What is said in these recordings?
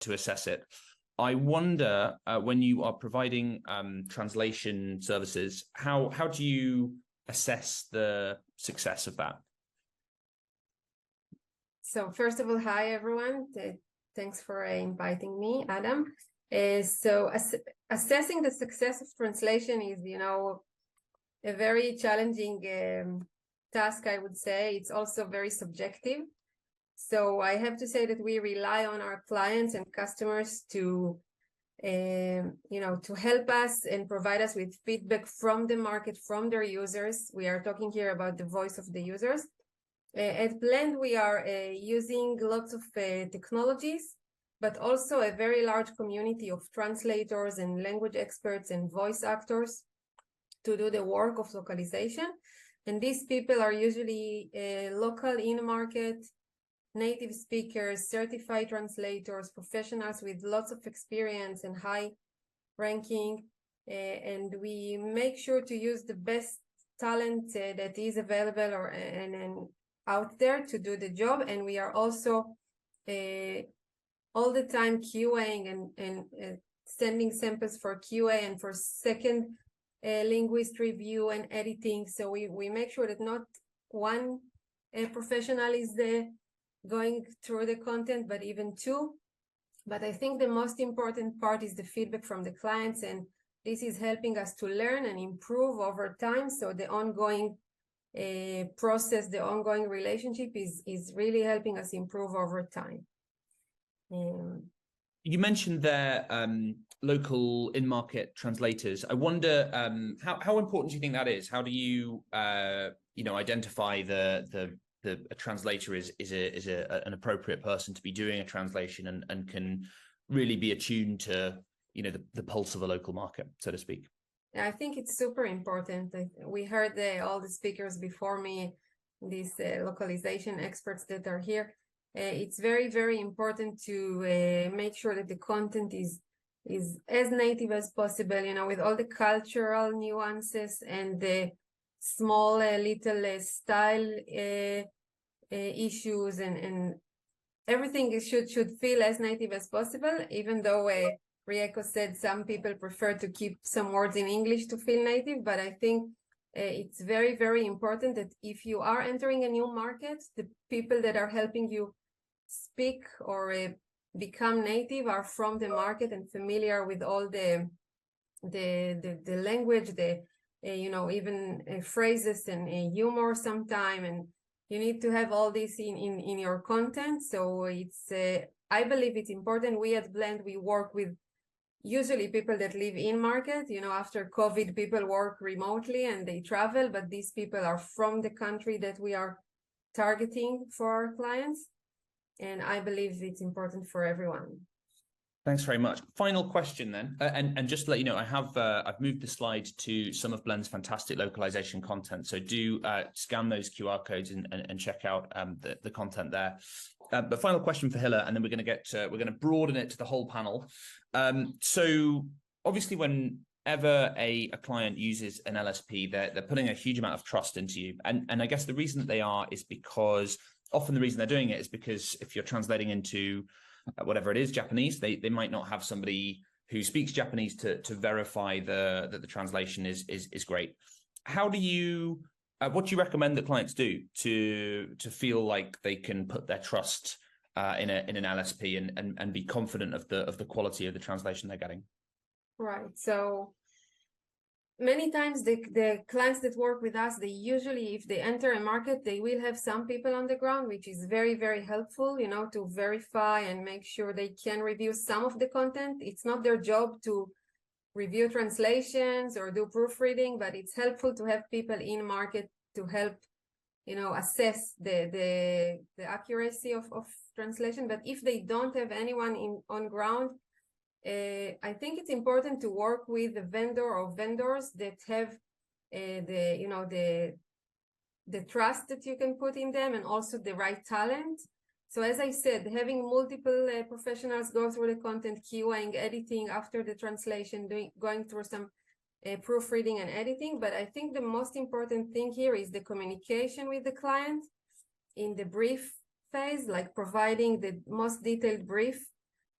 to assess it. I wonder when you are providing translation services, how do you assess the success of that? So first of all, hi everyone. Thanks for inviting me, Adam. So assessing the success of translation is, a very challenging task, I would say. It's also very subjective. So I have to say that we rely on our clients and customers to help us and provide us with feedback from the market, from their users. We are talking here about the voice of the users. At Blend, we are using lots of technologies, but also a very large community of translators and language experts and voice actors to do the work of localization. And these people are usually local in-market, native speakers, certified translators, professionals with lots of experience and high ranking. And we make sure to use the best talent that is available and out there to do the job. And we are also all the time QAing and sending samples for QA and for second linguist review and editing. So we make sure that not one professional is going through the content, but even two. But I think the most important part is the feedback from the clients, and this is helping us to learn and improve over time. So the ongoing process, the ongoing relationship is really helping us improve over time. You mentioned there local in-market translators. I wonder how important do you think that is? How do you identify a translator is an appropriate person to be doing a translation and can really be attuned to the pulse of a local market, so to speak? I think it's super important. We heard all the speakers before me, these localization experts that are here. It's very, very important to make sure that the content is as native as possible, with all the cultural nuances and the small little style issues and everything should feel as native as possible, even though Rieko said some people prefer to keep some words in English to feel native, but I think it's very, very important that if you are entering a new market, the people that are helping you speak or become native are from the market and familiar with all the language, even phrases and humor sometime, and you need to have all this in your content. So it's I believe it's important. We at Blend, we work with usually people that live in market. After COVID, people work remotely and they travel, but these people are from the country that we are targeting for our clients. And I believe it's important for everyone. Thanks very much. Final question then, and just to let you know, I've moved the slide to some of Blend's fantastic localization content. So do scan those QR codes and check out the content there. But final question for Hila, and then we're going to broaden it to the whole panel. So obviously, whenever a client uses an LSP, they're putting a huge amount of trust into you, and I guess the reason that they are is because often the reason they're doing it is because if you're translating into whatever it is, Japanese, they might not have somebody who speaks Japanese to verify that the translation is great. How do you what do you recommend that clients do to feel like they can put their trust in an LSP and be confident of the quality of the translation they're getting? Right. So many times the clients that work with us, they usually, if they enter a market, they will have some people on the ground, which is very, very helpful, to verify and make sure they can review some of the content. It's not their job to review translations or do proofreading, but it's helpful to have people in market to help, assess the accuracy of translation. But if they don't have anyone on ground, I think it's important to work with a vendor or vendors that have the trust that you can put in them and also the right talent. So as I said, having multiple professionals go through the content, QAing, editing after the translation, going through some proofreading and editing. But I think the most important thing here is the communication with the client in the brief phase, like providing the most detailed brief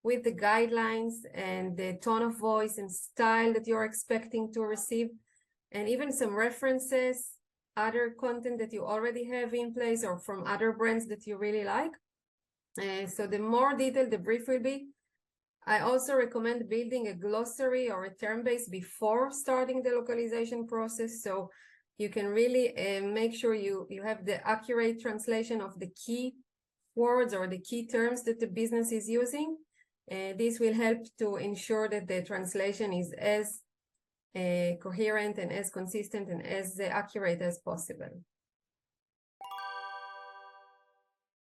with the guidelines and the tone of voice and style that you're expecting to receive, and even some references, other content that you already have in place or from other brands that you really like. So the more detailed the brief will be. I also recommend building a glossary or a term base before starting the localization process, so you can really make sure you have the accurate translation of the key words or the key terms that the business is using. This will help to ensure that the translation is as coherent and as consistent and as accurate as possible.